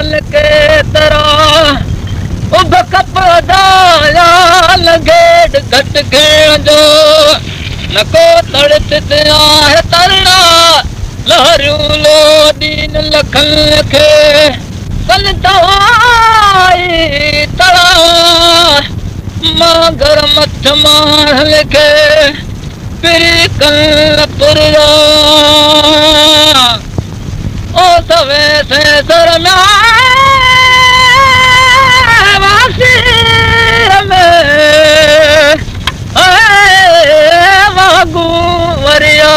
के तरह उब कपदा लगेड घट के जो न को तड़त आहे तरना लहरूं लो दीन लखन के कल तवाई तड़ा मगर मथ मार के पिरी कल पुरा ओ सवे से सरम्या वासी में वागू वरिया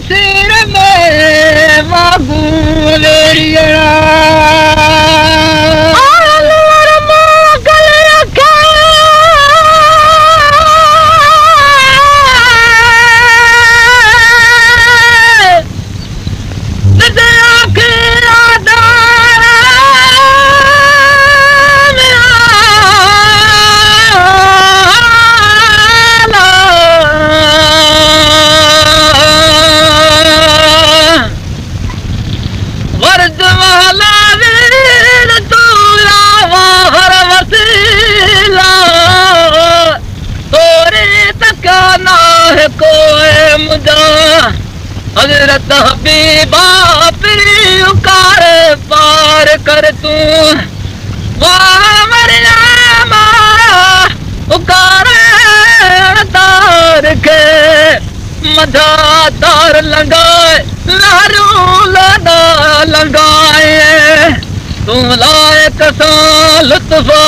सिर में वागू हजरत हबीबा पीरी उकार पार कर तू वाह मरियमा उकार तार के मधा तार लगाए लारू लदा लगाए तू लायक सा लुत्फा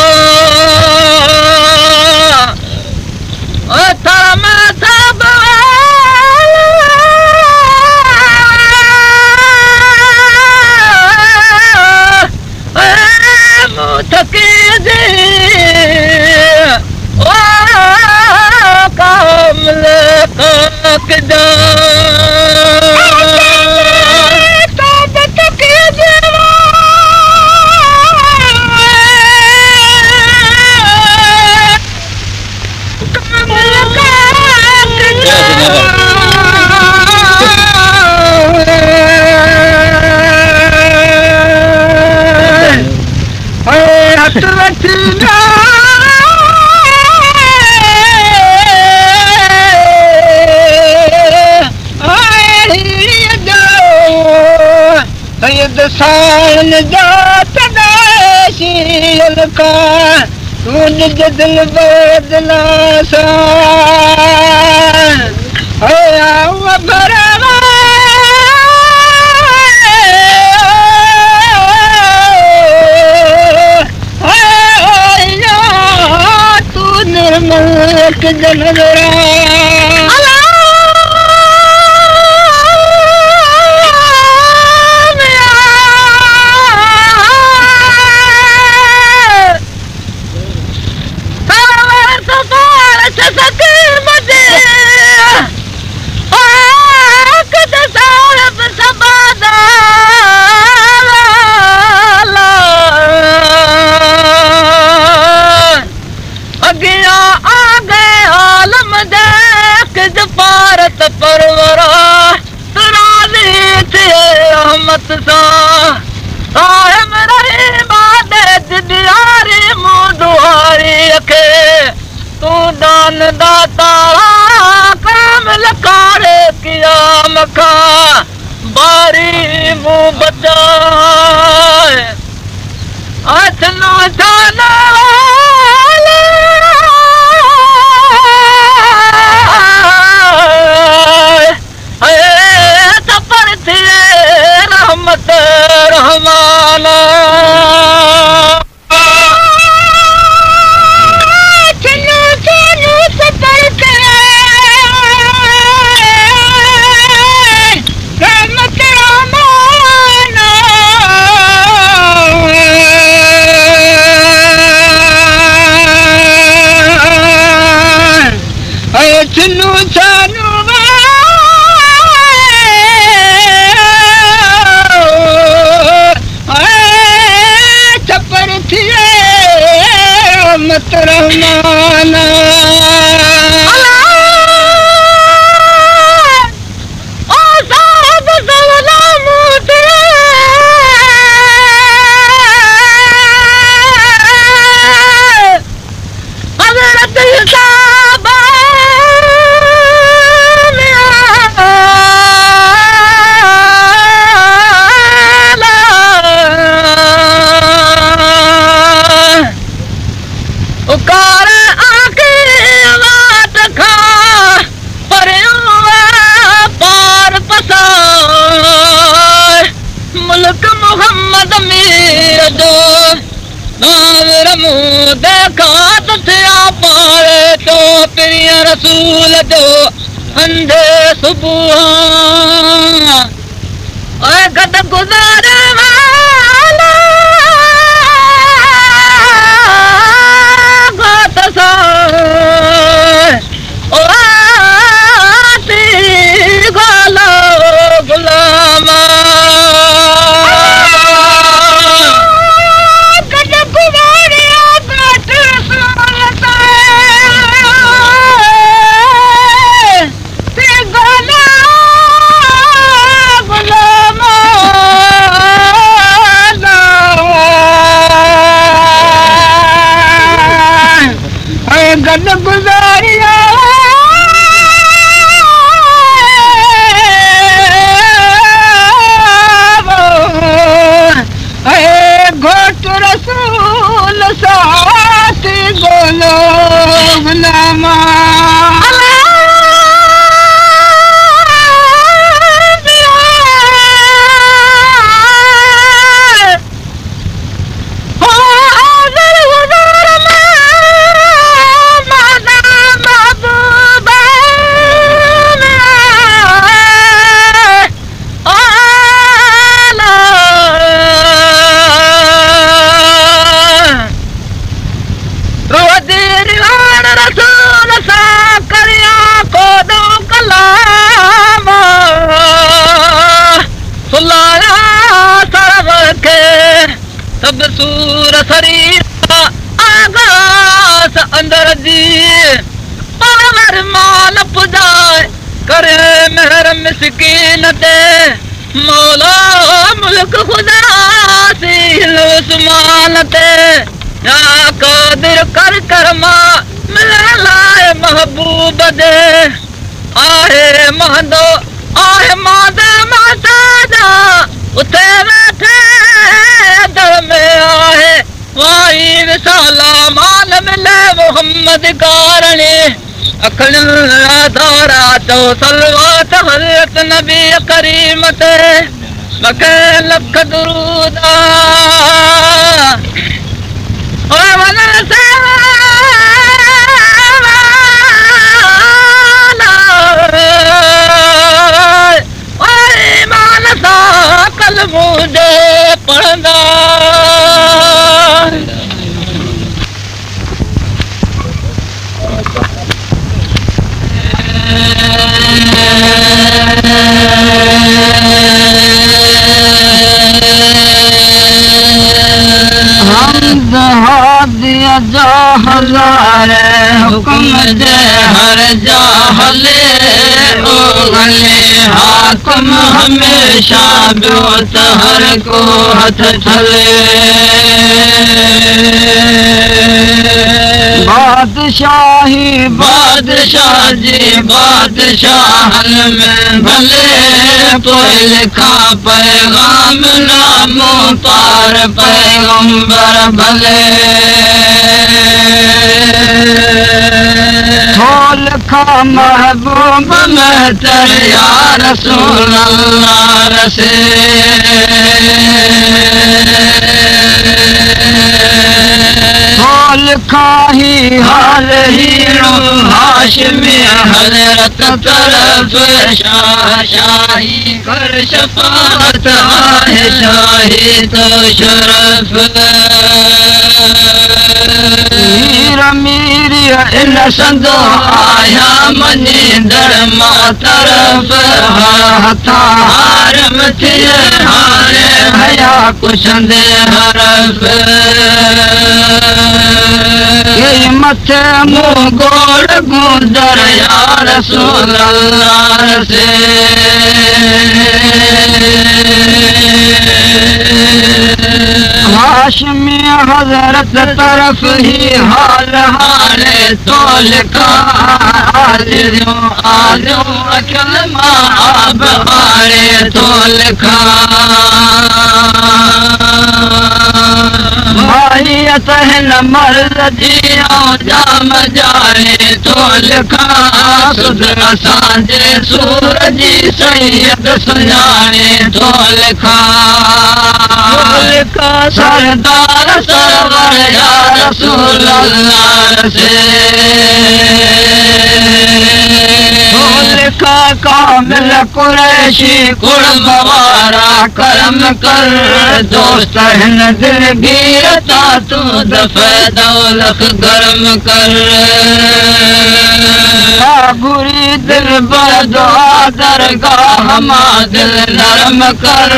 साल जात शील का तूं दिल बदला सा तू निर्मल जनरा बारी मुँह बचाए अचनो जाना सफर थे रहमत रहमाना Rama साए मुल्क मोहम्मद मीर जो नावर मुंह देखा तो थिया पारे तो प्रिय रसूल जो अंधे सुबुह ओए गद गुज़ारे वाला गोत साए ओ आती गोलो गुलामा गद गुज़ारिया घोट रसूल साथी गोलो गुलामा सब सूर शरीर आगास अंदर जी पावर माल पुजाए करे मेहर मिस्कीन ते मौला मुल्क खुदा सील उस्मान ते या कादिर कर करमा मिले लाए महबूब दे आहे महदो आहे मादे माताजा उते बैठे दर में आहे वाई विसाला मान मिले मोहम्मद कारणे अखल आधारा तो सलवात हजरत नबी करीम ते मके लख दुरूदा ओ वन से कल मुझे पढ़ंदा दिया जो हज़ारे हुक्म दे हर जा हले ओ गले हाकम हमेशा बियो त हर को हथ ठले बादशाही बादशाह जी बादशाहन में भले कोई लिखा पैगाम नामो पार पैगंबर भले खोल खा महबूब में तेरे या रसूल अल्लाह रसे खोल खाही हाल हीरो हाशमी हजरत तरफ शाही कर शफात आहे शाही तो शरफ मीरी इन संदो आया मनी दर मा तरफ हथा हारम थे हारे हया कुशंदे हरफ ये मथे मुँह गोड़ गुदर या रसूल अल्लाह से हाशमी हजरत तरफ ही हाल हाले तो लिखा आजो अकल माब हाले तो लिखा भाई नीयत हिन मर्द जी जाम जाने तो लिखां सुध असांजे सूर जी सैयद सुञाणे तो लिखां सरदार सरवर या रसूल अल्लाह से लिखा कामिल कुरैशी कुर्ब वारा करम कर दोस्त हिन दिलगीर ता तू दफ़े दौलत गरम कर गुरी दिल बदुआ दरगाह मां दिल नरम कर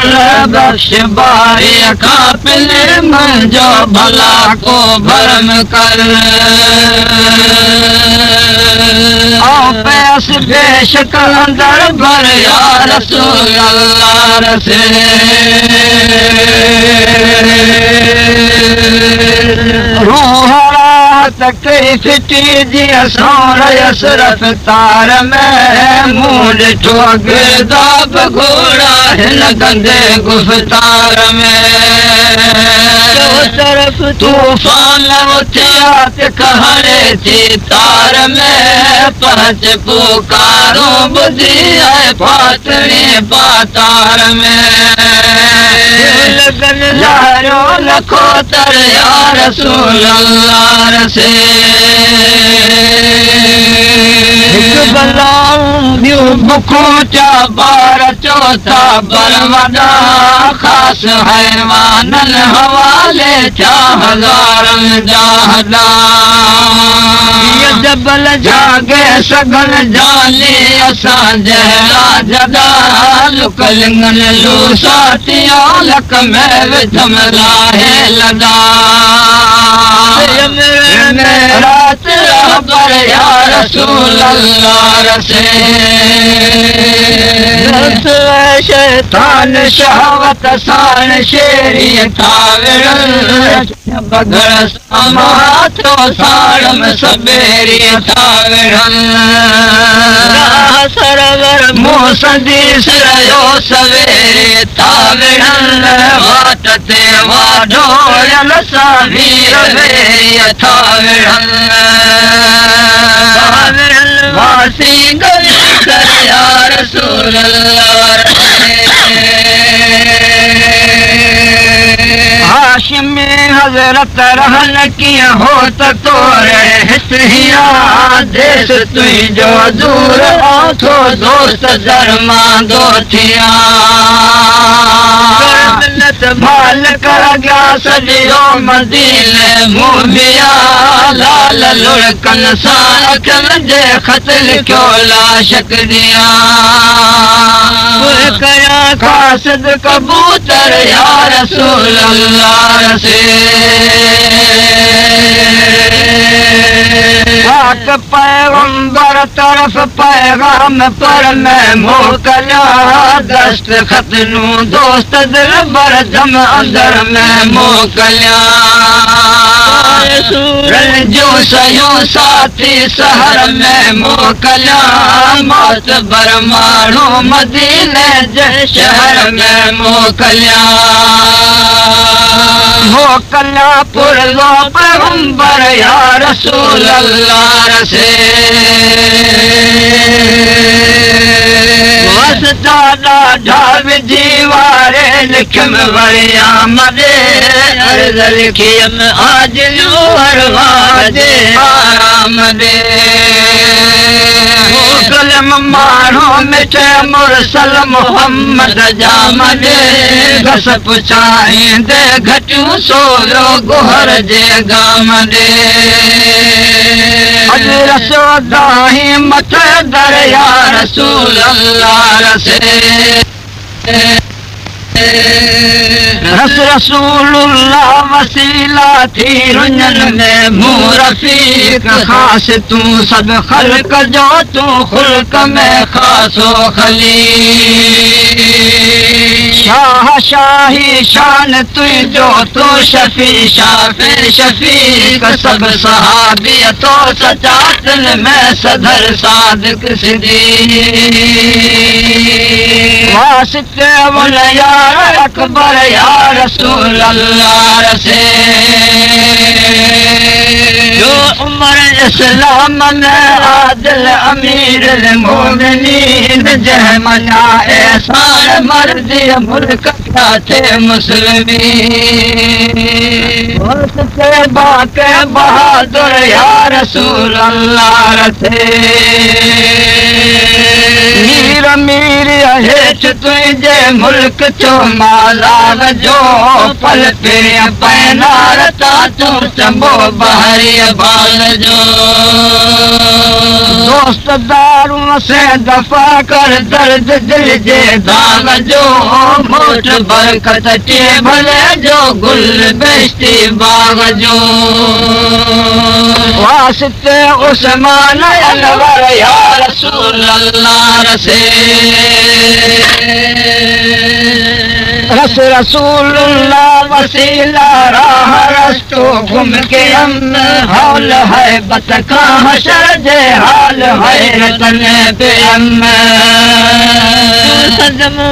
बख्श बारी खां पिले मुंहिंजो भला को भरम कर पैस पेश कंदड़ भर या रसूल अल्लाह से रूह तकई फिटी जीअं सोर यसरफ तार में मूं ॾिठो गिरदाब घोड़ा हिन गंदे गुफ़्तार में तरफ तूफ़ान उथिया कहरे थी तार में पहुंच पुकारूं ॿुधी आहे फातणी पातार में लगन लारो लखो तर या रसूल अल्लाह से ॿियूं बुखूं चा ॿार चौथा बरवॾा ख़ासि हैवाननि हवाले थिया हज़ारनि जा हॾा जबल जागे सघन जाने असां जहिड़ा जॾा लुकलिंगनि लूसातिया लक में विधम लाहे लॾा रात रहबर या रसूल अल्लाह से शैतान शहवत साण शेरी थाविड़न बगड़ समाथो साड़म सबेरी थाविड़न सरवर मूसदी सिरयो सवेरे थाविड़न वाट ते वाढोड़न सावीर वेरी थाविड़न वासी गली कर या रसूल अल्लाह हाशिमी हजरत रहन कीअं हो त तोरे हित हिया देश तुंहिंजो दूर थो दोस्त दरमांदो थिया भाल कर गया सॼो मदीने मूं बिया लाल लुड़कन सां अखियुनि जे ख़त लिखियो लाशक दिया कया क़ासिद कबूतर या रसूल अल्लाह से पाक पैगंबर तरफ पैगाम पर मैं मोकलिया दस्तखत नूं दोस्त दिल बर जम अंदर में मोकलिया जो सयूं साथी शहर में मोकलिया मौत बर माण्हू मदीने जे शहर में मोकलिया मोकलिया पुरज़ो पैगंबर या रसूल अल्लाह से वसता ॾाढा विझी वारे लिखम वरिया मदे अर्ज़ लिखियम आज वाजे आराम दे कलम माण्हू मिठे मुरसल मोहम्मद जाम दे घस पुछाईंदे घटियूं सोलो गुहर जे गाम दे अॼु रसो दाही मथे दर या रसूल अल्लाह से रस रसूलुल्लाह वसीला थी रुञन में मूं रफ़ीक ख़ास तूं सब ख़ल्क़ जो तूं ख़ुल्क़ में ख़ासो खलील शाह शाही शान तुझो तू शफी शाफे शफीक सब सहाबी तो सचा दिल में सदर सादिक सिद्दीक वास्ते बोल यार अकबर या रसूल अल्लाह से जो उमर इस्लाम में आदिल अमीर मोमिनीन जह मना एहसान मर्दी मुल्क क्या थे मुस्लिमीन वास्ते बाके बहादुर या रसूल अल्लाह से मीर मीर हेठ तुझे मुल्क चो माला जो पल पे पैनारता तू चंबो बहरी बाल जो दोस्त दारू से दफा कर दर्द दिल जे दाग जो मोट बरकत के भले जो गुल बेस्ती बाग जो वास्ते उस्मान अनवर या रसूल अल्लाह से रसूलुल्लाह वसीला राह रस्तो घूम के हम हाल है बतका हशर जे हाल है रतन पे हम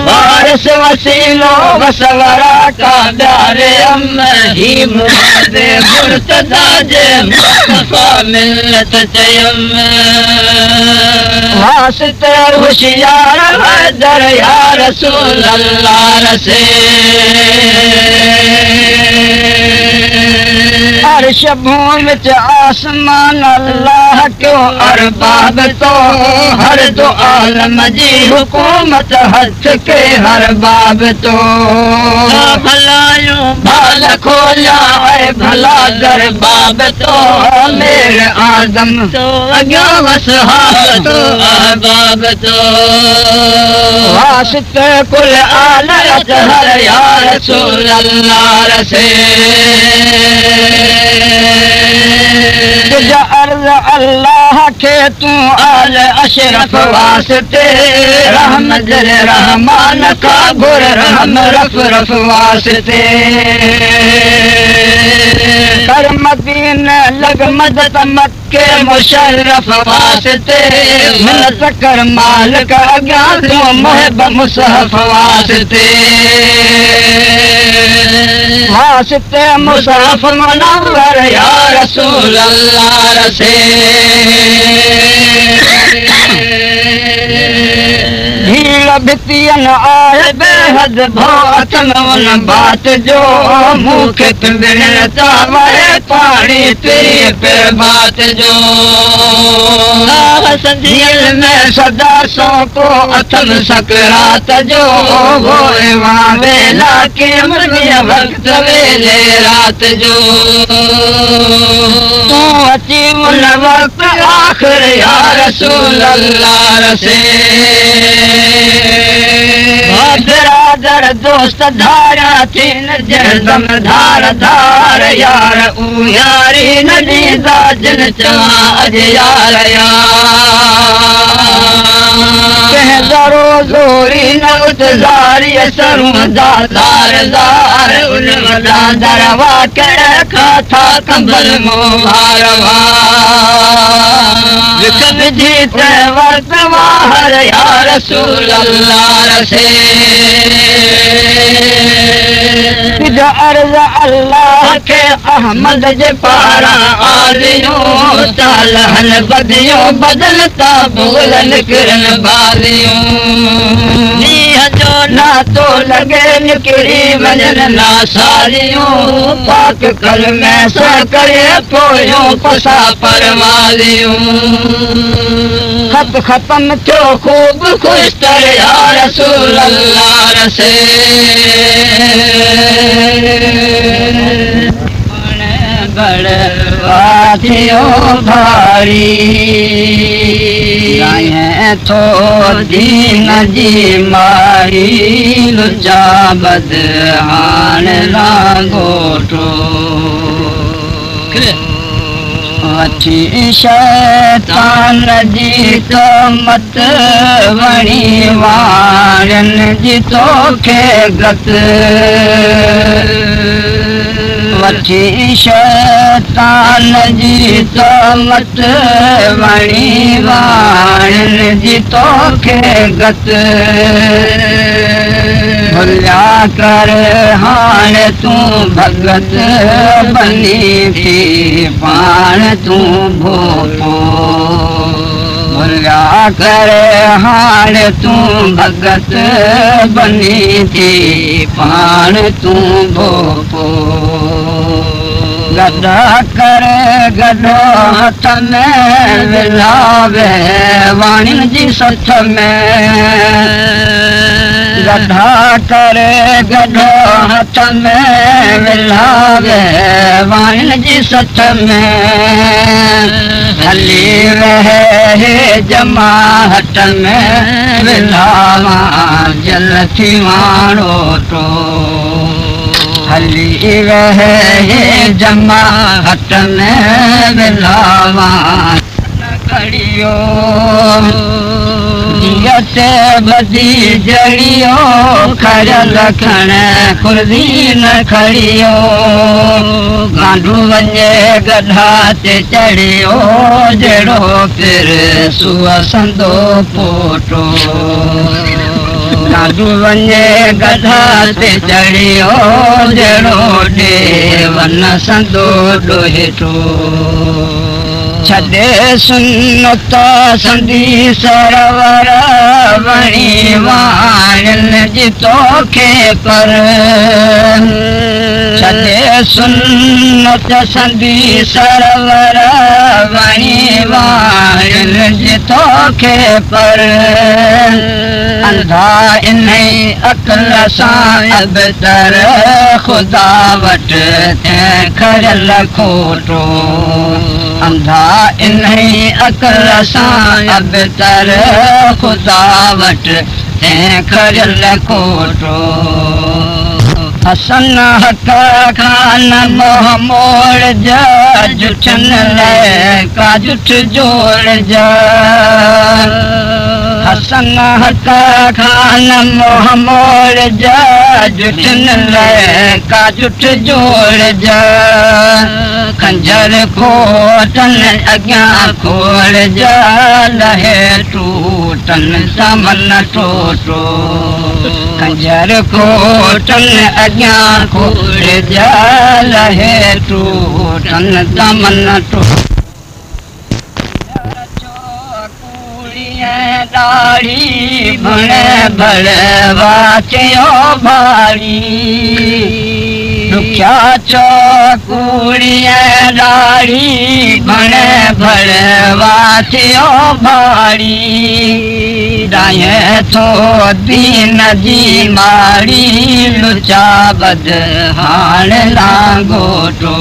वारिस वसीलो वसवरा का प्यारे हम ही मुहम्मद मुर्तदा जे मुस्तफा मिलत चयम वास्ते होशियार हैदर या रसूल अल्लाह से अर्श भूमि विच आसमान अल्लाह क्यों अरबाब तो हर दो आलम जी हुकूमत हथ के हर बाब तो भलायूं भाल खोलिया है भला दर बाब तो मेरे आदम तो अग्या वसहाब तो अहबाब तो वास्ते कुल आलत हर या रसूल अल्लाह से तुझा अर्ज अल्लाह के तू आल अशरफ वास्ते रहम जर रहमान का गुर रहम रफ रफ वास्ते कर मदीने लग मदद मक्के मुशर्रफ वास्ते मिलत कर माल का ज्ञान तू मुहब मुसहफ वास्ते वास्ते मुसहफ मुनव्वर या रसूल अल्लाह से भीड़ भितियन आए बेहद भौत उन बात जो मुखे पिबड़ता वहे पानी तेरी पे बात जो दिल में सदा सो को अथम सकरात जो वो वहाँ वेला के मरिया वक्त वेले रात जो तू अची उन वक्त आखिर या रसूल अल्लाह से बिरादर दोस्त धारा थी न जहदम धार धार यार ऊ यारी न दीदा जिन चवा अज यार यार जरो जोरी न उतजारी सरूं दादार दार उन वदा दरवा के रखा था कंबल मुबारवा विकम जीते वक्त वाहर या रसूल अल्लाह से तुझा अर्ज अल्लाह के अहमद जे पारा आलियों तालहन बदियों बदलता बोलन किरण बालियों जो ना तो लगे निकरी वजन ना सालियों पाक कल में सा करे पोयों पसा परवालियों खत खत्म थो खूब खुश तर या रसूल अल्लाह से बड़वाथियों भारी आए थो दीन जी मारी लुचा बदहान लागोटो वठी शैतान जी तो मत वणी वारनि जी तोखे गत वठी शैतान जी तो मत वणी वारनि जी तोखे गत भुलिया कर हाणे तूं भगत बनी थी पाण तूं भोपो भुलिया कर हाणे तूं भगत बनी थी पाण तूं भोपो गदा कर गडो हथ में विलावे वाणियुनि जी सथ में गदा कर गडो हथ में विलावे वाणियुनि जी सथ में हली रहे जमा हथ में विलावा जल थी वाणो तो हली रहे जमा हट में विलावा खड़ियो जियते बदी जड़ियो खरल खण खुर्दी न खड़ियो गांडू वञे गधा ते चढ़ियो जड़ो फिर सुअसंदो पोटो गांडू वञे गधा ते चढ़ियो जड़ो ॾे वन संदो ॾोहिटो छॾे सुन्नत संदी सरवर वणी वाणियुनि जी तोखे पर छॾे सुन्नत संदी सरवर वणी वाणियुनि जी तोखे पर अंधा इन्ही अकल सां अबतर ख़ुदा वटि तंहिं खरियल खोटो अंधा इन्ही अकल सां अबतर ख़ुदा वटि तंहिं खरियल खोटो हसन हक खान मोह मोड़ जा जुठनि लाइ का जुठ जोड़ जा हसन हक खान मोह मोड़ जा जुठनि लाइ का जुठ जोड़ जा खंजर खोटनि अॻियां खोड़ जा लहे टूटनि सामन टोटो खंजर खोटनि अॻियां खोड़ जा लहे टूटनि सामन टोटो दाढ़ी भण भड़ वाचियो भारी दुखिया चौकूड़िया दाढ़ी भण भड़ वाचियो भारी दाए थो दीन जी माड़ी लुचा बद हाण लांगोटो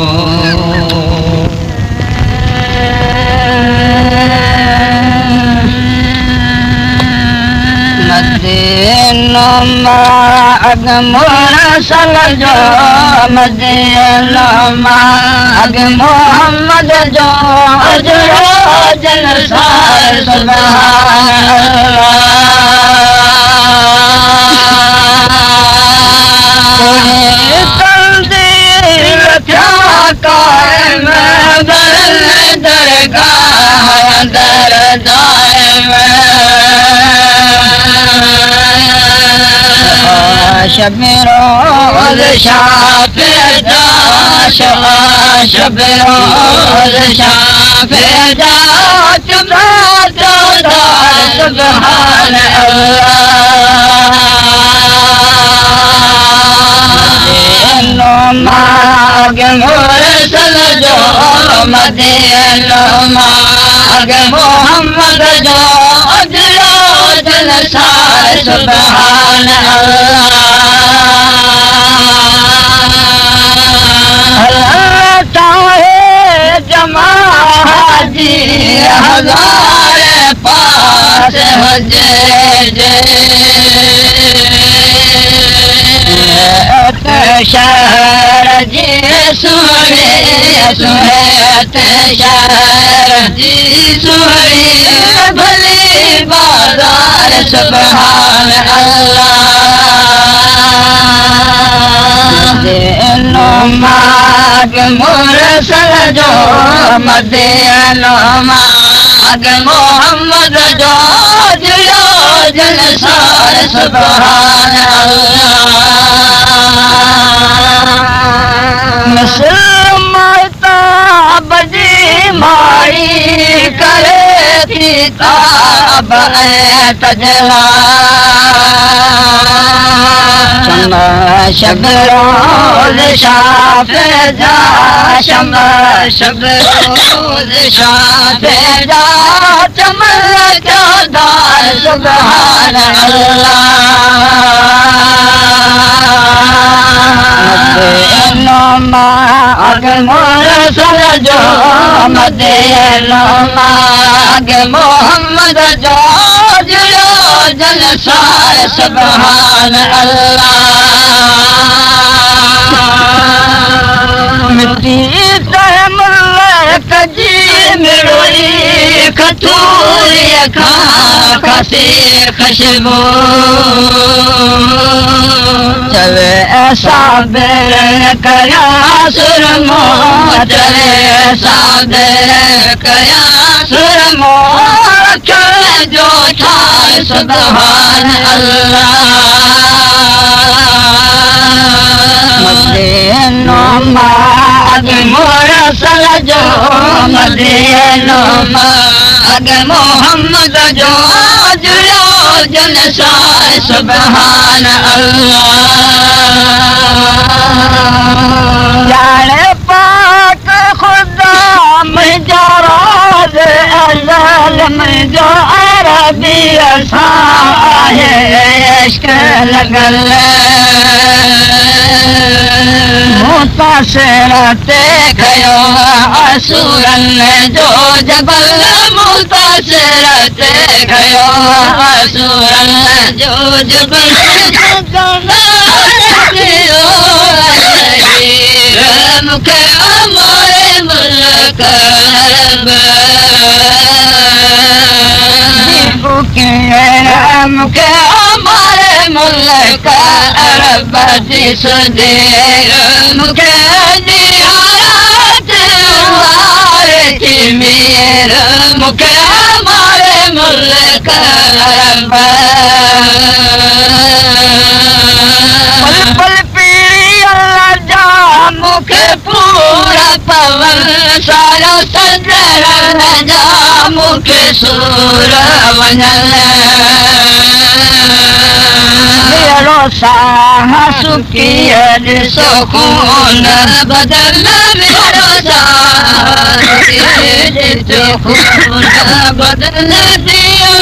मदीनो मां अगमोड़ सल जो मदीनो मां अग मोहम्मद जो अजरो जन सार सुभान अल्लाह तंदीर क्या कायम दरगाह दर दायम शबरोज शाफेदा शबरोज शाफेदा चुदा चुदा सुभान अल्लाह माग मुरसल जो मदीनो माग मोहम्मद जो अजरो जन सार सुभान अल्लाह ताहे जमा जी हजार पास हुजे शहर जी सुहिणी सुहित शहर जी सुहिणी भली बाज़ार सुभान अल्लाह माग मुरसल जो मदीनो माग मोहम्मद जो जुलो जलसार सुभान अल्लाह मुसलमान ताब जी मारी करे थी ताब तजला शबरोज शाफ जा शबरोज शाफ जा चमक दार सुभान अल्लाह माग मुरसल जो मदीनो माग मोहम्मद जो जुलो जलसार सुभान अल्लाह मिट्टी मुल्क जी मिरोई खतूरी खसी खुशबू चले साबिर कया सुरमो चले साबिर कया सुरमो जो ठार सुभान अल्लाह मदीनो माग मुरसल जो मदीनो माग मोहम्मद जो जुलो जलसार सुभान अल्लाह जाने पाक खुदा मुझो राज अज़ल मुझो अरबी आहे इश्क लगल मुतासिर ते खयो असुरन जो जबल मुतासिर ते खयो असुरन जो जबल मुखे हमारे मुल्क मुखे हमारे मुल्क अरब जी सुदेर मुखे जियारत वारे की मेर मुखे हमारे मुल्क अरब पल पीरी अल्लाह जा मुखे पूरा पवन सारो सजर जा मुखे सूर वञल मेरो साह सुकी ॾिसो खून बदल मेरो साह ॾिसो खून बदल दियो